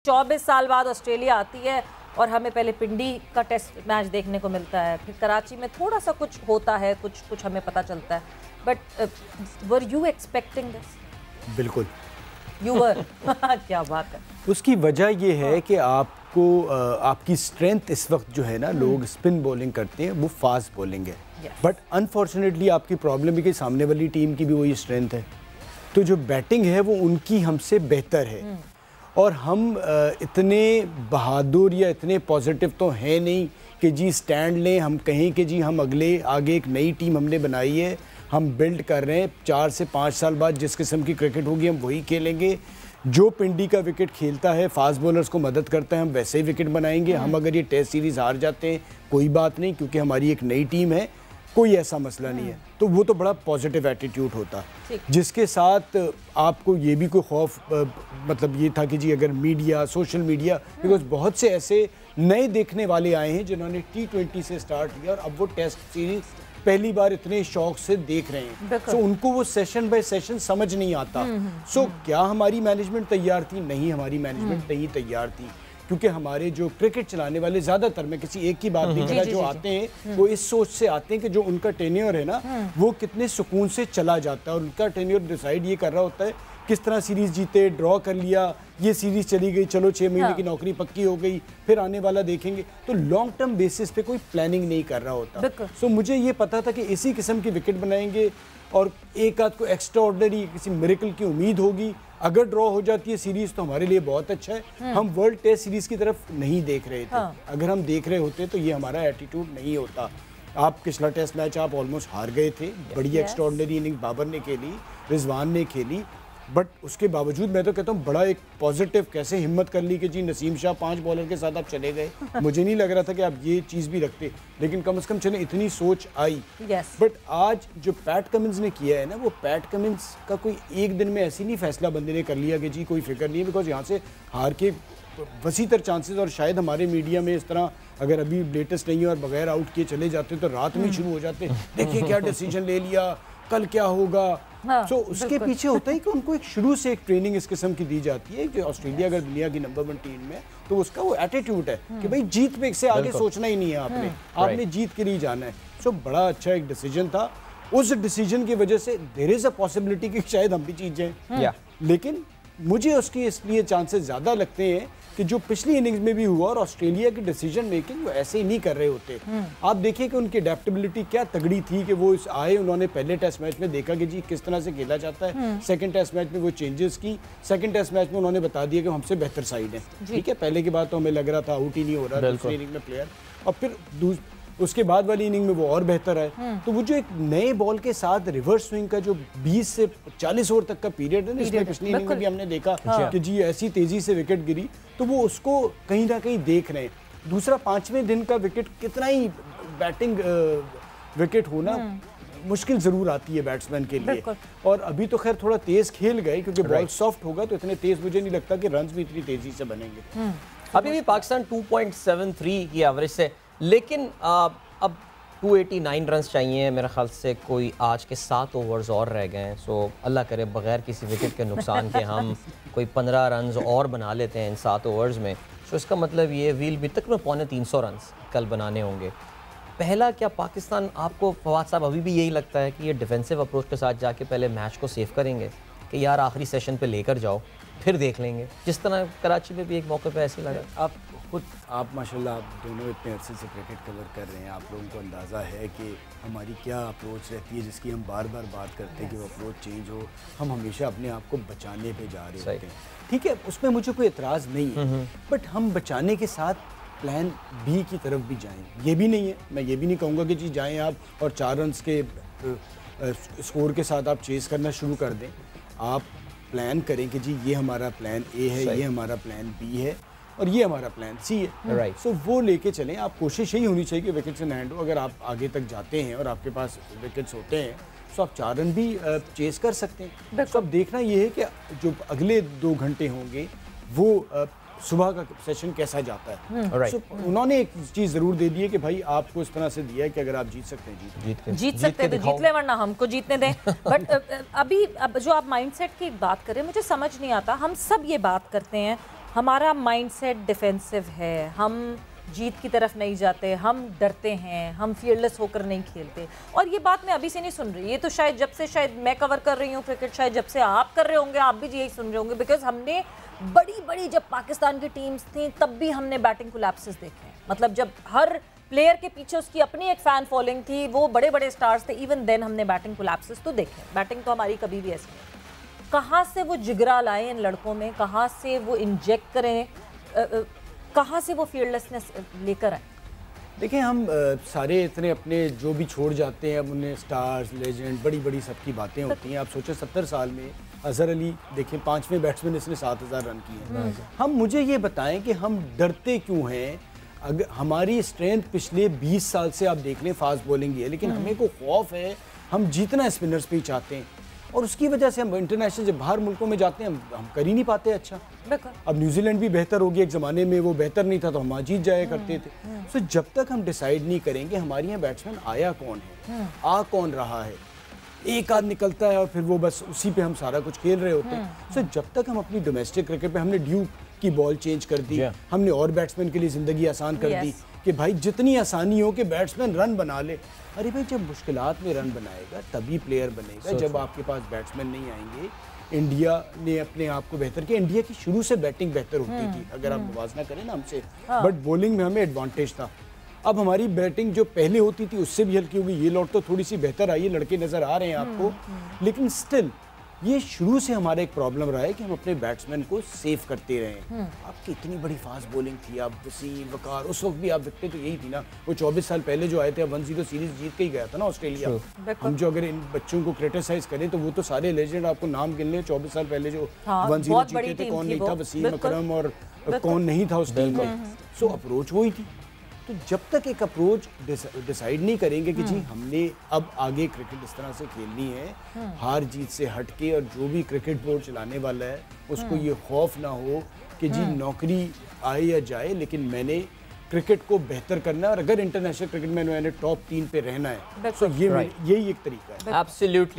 24 साल बाद ऑस्ट्रेलिया आती है और हमें पहले पिंडी का टेस्ट मैच देखने को मिलता है, फिर कराची में थोड़ा सा कुछ होता है, कुछ हमें पता चलता है, but were you expecting this? बिल्कुल यू वर क्या बात है। उसकी वजह ये है कि आपको आपकी स्ट्रेंथ इस वक्त जो है ना, लोग स्पिन बॉलिंग करते हैं, वो फास्ट बॉलिंग है, बट अनफॉर्चुनेटली आपकी प्रॉब्लम है कि सामने वाली टीम की भी वही स्ट्रेंथ है, तो जो बैटिंग है वो उनकी हमसे बेहतर है। और हम इतने बहादुर या इतने पॉजिटिव तो हैं नहीं कि जी स्टैंड लें, हम कहें कि जी हम आगे एक नई टीम हमने बनाई है, हम बिल्ड कर रहे हैं, 4 से 5 साल बाद जिस किस्म की क्रिकेट होगी हम वही खेलेंगे। जो पिंडी का विकेट खेलता है, फास्ट बॉलर्स को मदद करता है, हम वैसे ही विकेट बनाएंगे। हम अगर ये टेस्ट सीरीज़ हार जाते हैं कोई बात नहीं, क्योंकि हमारी एक नई टीम है, कोई ऐसा मसला नहीं है। तो वो तो बड़ा पॉजिटिव एटीट्यूड होता, जिसके साथ आपको ये भी कोई खौफ मतलब ये था कि जी अगर मीडिया, सोशल मीडिया, बिकॉज बहुत से ऐसे नए देखने वाले आए हैं जिन्होंने T20 से स्टार्ट किया और अब वो टेस्ट सीरीज पहली बार इतने शौक से देख रहे हैं। सो उनको वो सेशन बाय सेशन समझ नहीं आता। सो क्या हमारी मैनेजमेंट तैयार थी? नहीं, हमारी मैनेजमेंट नहीं तैयार थी, क्योंकि हमारे जो क्रिकेट चलाने वाले ज़्यादातर, मैं किसी एक की बात नहीं कर रहा, जो आते हैं वो इस सोच से आते हैं कि जो उनका टेन्योर है ना, वो कितने सुकून से चला जाता है, और उनका टेन्योर डिसाइड ये कर रहा होता है किस तरह सीरीज़ जीते, ड्रॉ कर लिया, ये सीरीज़ चली गई, चलो 6 महीने की नौकरी पक्की हो गई, फिर आने वाला देखेंगे। तो लॉन्ग टर्म बेसिस पे कोई प्लानिंग नहीं कर रहा होता। सो मुझे ये पता था कि इसी किस्म की विकेट बनाएंगे और एक आध को एक्स्ट्रा ऑर्डिनरी किसी मिरेकल की उम्मीद होगी। अगर ड्रॉ हो जाती है सीरीज तो हमारे लिए बहुत अच्छा है। हम वर्ल्ड टेस्ट सीरीज की तरफ नहीं देख रहे थे। अगर हम देख रहे होते तो ये हमारा एटीट्यूड नहीं होता। आप पिछला टेस्ट मैच आप ऑलमोस्ट हार गए थे, बड़ी एक्स्ट्रा ऑर्डिनरी इनिंग बाबर ने खेली, रिजवान ने खेली, बट उसके बावजूद मैं तो कहता हूँ बड़ा एक पॉजिटिव कैसे हिम्मत कर ली कि जी नसीम शाह 5 बॉलर के साथ आप चले गए। मुझे नहीं लग रहा था कि आप ये चीज़ भी रखते, लेकिन कम से कम चले इतनी सोच आई। बट आज जो पैट कमिंस ने किया है ना, वो पैट कमिंस का कोई एक दिन में ऐसी नहीं फैसला बंदे ने कर लिया कि जी कोई फिक्र नहीं है, बिकॉज यहाँ से हार के वसीतर चांसेस, और शायद हमारे मीडिया में इस तरह अगर अभी लेटेस्ट नहीं है और बगैर आउट किए चले जाते तो रात में शुरू हो जाते, देखिए क्या डिसीजन ले लिया, कल क्या होगा। सो उसके पीछे होता है कि उनको एक शुरू से एक ट्रेनिंग इस किस्म की दी जाती है कि ऑस्ट्रेलिया अगर दुनिया की नंबर 1 टीम में, तो उसका वो एटीट्यूड है कि भाई जीत पे से आगे सोचना ही नहीं है, आपने जीत के लिए जाना है। सो बड़ा अच्छा एक डिसीजन था। उस डिसीजन की वजह से देयर इज अ पॉसिबिलिटी कि शायद हम भी जीत जाएं, लेकिन मुझे उसकी इसलिए चांसेस ज़्यादा लगते हैं कि जो पिछली इनिंग्स में भी हुआ, और ऑस्ट्रेलिया की डिसीजन मेकिंग वो ऐसे ही नहीं कर रहे होते। आप देखिए कि उनकी अडेप्टेबिलिटी क्या तगड़ी थी कि वो आए, उन्होंने पहले टेस्ट मैच में देखा कि जी किस तरह से खेला जाता है, सेकंड टेस्ट मैच में वो चेंजेस की, सेकंड टेस्ट मैच में उन्होंने बता दिया कि हमसे बेहतर साइड है। ठीक है, पहले की बात तो हमें लग रहा था आउट ही नहीं हो रहा दूसरी इनिंग में प्लेयर, और फिर उसके बाद वाली इनिंग में वो और बेहतर है। तो वो जो एक नए बॉल के साथ रिवर्स स्विंग का जो 20 से 40 ओवर तक का पीरियड है ना, इसमें पिछली इनिंग में भी हमने देखा कि जी ऐसी तेजी से विकेट गिरी, तो वो उसको कहीं ना कहीं देख रहे हैं। दूसरा 5वें दिन का विकेट, कितना ही बैटिंग विकेट होना मुश्किल जरूर आती है बैट्समैन के लिए, और अभी तो खैर थोड़ा तेज खेल गए क्योंकि बॉल सॉफ्ट होगा तो इतने तेज मुझे नहीं लगता कि रन्स भी इतनी तेजी से बनेंगे। अभी भी पाकिस्तान 2.73 की एवरेज से, लेकिन अब 289 रन्स चाहिए मेरे ख्याल से, कोई आज के 7 ओवर्स और रह गए हैं। सो अल्लाह करे बगैर किसी विकेट के नुकसान के हम कोई 15 रन्स और बना लेते हैं इन 7 ओवर्स में। सो इसका मतलब ये वील भी तकरीबन 350 रन्स कल बनाने होंगे। पहला, क्या पाकिस्तान, आपको फवाद साहब अभी भी यही लगता है कि ये डिफेंसिव अप्रोच के साथ जाके पहले मैच को सेव करेंगे कि यार आखिरी सेशन पे लेकर जाओ फिर देख लेंगे, जिस तरह कराची में भी एक मौके पे ऐसे लगा? आप माशाल्लाह आप दोनों इतने अरसे से क्रिकेट कवर कर रहे हैं, आप लोगों को अंदाज़ा है कि हमारी क्या अप्रोच रहती है, जिसकी हम बार बार बात करते हैं कि वो अप्रोच चेंज हो। हम हमेशा अपने आप को बचाने पे जा रहे होते हैं। ठीक है, उसमें मुझे कोई एतराज़ नहीं है, बट हम बचाने के साथ प्लान बी की तरफ भी जाएँ, ये भी नहीं है। मैं ये भी नहीं कहूँगा कि जी जाएँ आप और 4 रन्स के स्कोर के साथ आप चेज़ करना शुरू कर दें। आप प्लान करें कि जी ये हमारा प्लान ए है, ये हमारा प्लान बी है, और ये हमारा प्लान सी है। सो वो लेके चलें। आप कोशिश यही होनी चाहिए कि विकेट्स इन हैंड हो। अगर आप आगे तक जाते हैं और आपके पास विकेट्स होते हैं तो आप 4 रन भी चेस कर सकते हैं। तो अब देखना ये है कि जो अगले 2 घंटे होंगे वो सुबह का सेशन कैसा जाता है। So, उन्होंने एक चीज़ ज़रूर दे दी है कि भाई आपको इस तरह से दिया है कि अगर आप जीत सकते हैं जीत सकते हैं तो जीत ले, वरना हमको जीतने दें। बट अभी अब जो आप माइंडसेट की बात करें, मुझे समझ नहीं आता। हम सब ये बात करते हैं, हमारा माइंडसेट डिफेंसिव है, हम जीत की तरफ नहीं जाते, हम डरते हैं, हम फियरलेस होकर नहीं खेलते। और ये बात मैं अभी से नहीं सुन रही, ये तो शायद जब से शायद मैं कवर कर रही हूँ क्रिकेट, शायद जब से आप कर रहे होंगे आप भी यही सुन रहे होंगे, बिकॉज हमने बड़ी बड़ी जब पाकिस्तान की टीम्स थी तब भी हमने बैटिंग कोलैप्सेस देखे। मतलब जब हर प्लेयर के पीछे उसकी अपनी एक फ़ैन फॉलोइंग थी, वो बड़े बड़े स्टार्स थे, इवन देन हमने बैटिंग कोलैप्सेस तो देखे। बैटिंग तो हमारी कभी भी ऐसी नहीं। कहाँ से वो जिगरा लाएं इन लड़कों में, कहाँ से वो इंजेक्ट करें, कहाँ से वो फियरलेसनेस लेकर आए? देखिए हम सारे इतने अपने जो भी छोड़ जाते हैं, अब उन्हें स्टार्स, लेजेंड, बड़ी बड़ी सबकी बातें होती हैं। आप सोचें 70 साल में अजहर अली देखें 5वें बैट्समैन, इसने 7000 रन किए हैं। हम मुझे ये बताएं कि हम डरते क्यों हैं? अगर हमारी स्ट्रेंथ पिछले 20 साल से आप देख लें फास्ट बॉलिंग ही है, लेकिन हमें को खौफ है, हम जीतना स्पिनर्स पे ही चाहते हैं और उसकी वजह से हम इंटरनेशनल जब बाहर मुल्कों में जाते हैं हम कर ही नहीं पाते अच्छा। अब न्यूजीलैंड भी बेहतर हो गया, एक ज़माने में वो बेहतर नहीं था तो हम जीत जाया करते थे। सो जब तक हम डिसाइड नहीं करेंगे हमारे यहाँ बैट्समैन आया कौन है, आ कौन रहा है, एक आध निकलता है और फिर वो बस उसी पे हम सारा कुछ खेल रहे होते हैं। सो जब तक हम अपनी डोमेस्टिक क्रिकेट पे हमने ड्यूक की बॉल चेंज कर दी, हमने और बैट्समैन के लिए ज़िंदगी आसान कर दी कि भाई जितनी आसानी हो कि बैट्समैन रन बना ले। अरे भाई जब मुश्किलात में रन बनाएगा तभी प्लेयर बनेगा, जब आपके पास बैट्समैन नहीं आएंगे। इंडिया ने अपने आप को बेहतर किया, इंडिया की शुरू से बैटिंग बेहतर होती थी अगर आप मुवाजना करें ना हमसे, बट बॉलिंग में हमें एडवांटेज था। अब हमारी बैटिंग जो पहले होती थी उससे भी हल्की होगी, ये लौट तो थोड़ी सी बेहतर आई है, लड़के नज़र आ रहे हैं आपको, लेकिन स्टिल ये शुरू से हमारा एक प्रॉब्लम रहा है कि हम अपने बैट्समैन को सेव करते रहे। आपकी इतनी बड़ी फास्ट बॉलिंग थी, आप वसीम, वकार, उस वक्त भी आप दिखते तो यही थी ना। वो 24 साल पहले जो आए थे, 1-0 सीरीज जीत के ही गया था ना ऑस्ट्रेलिया। हम जो अगर इन बच्चों को क्रिटिसाइज करें तो वो तो सारे लेजेंड आपको नाम गिन लें, 24 साल पहले जो 1-0 जीते थे, कौन नहीं था, वसीम अकरम और कौन नहीं था उस टीम में। सो अप्रोच वही थी। तो जब तक एक अप्रोच डिसाइड नहीं करेंगे कि जी हमने अब आगे क्रिकेट इस तरह से खेलनी है, हार जीत से हट के, और जो भी क्रिकेट बोर्ड चलाने वाला है उसको ये खौफ ना हो कि जी नौकरी आए या जाए, लेकिन मैंने क्रिकेट को बेहतर करना है और अगर इंटरनेशनल क्रिकेट में मैंने टॉप 3 पे रहना है, तो ये यही एक तरीका है। एब्सोल्युटली।